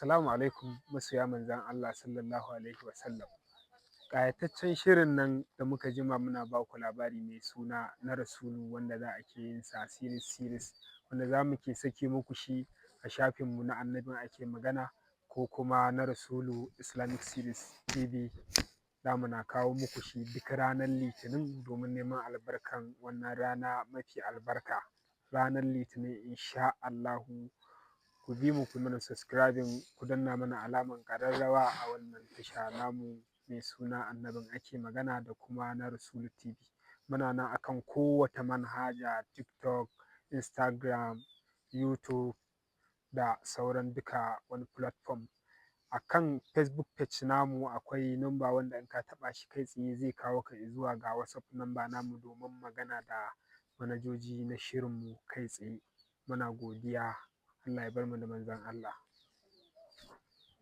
Assalamu alaikum masoya manzan Allah sallallahu alaihi wasallam. Ƙayataccen shirin nan da muka jima muna ba ku labari mai suna na Rasulu wanda za a ke yin sa series wanda za mu ke sake muku shi a shafinmu na Annabin Ake Magana ko kuma na Rasulu Islamic Series TV. Za mu na kawo muku shi duk ranar Litinin domin neman albarkan wannan rana mafi albarka. Ranar Litinin insha Allahu. Ku bi mu ku mana subscribing, ku danna mana alaman ƙararrawa a wannan tasha namu mai suna Annabin Ake Magana da kuma na Rasulu TV. Muna nan akan kowace manhaja TikTok, Instagram, YouTube da sauran duka wani platform. Akan Facebook page namu akwai number wanda in ka taɓa shi kai tsaye zai kawo ka zuwa ga WhatsApp number namu domin magana da manajoji na shirinmu kai tsaye. Muna godiya. Allah ya bar mu da manzon Allah.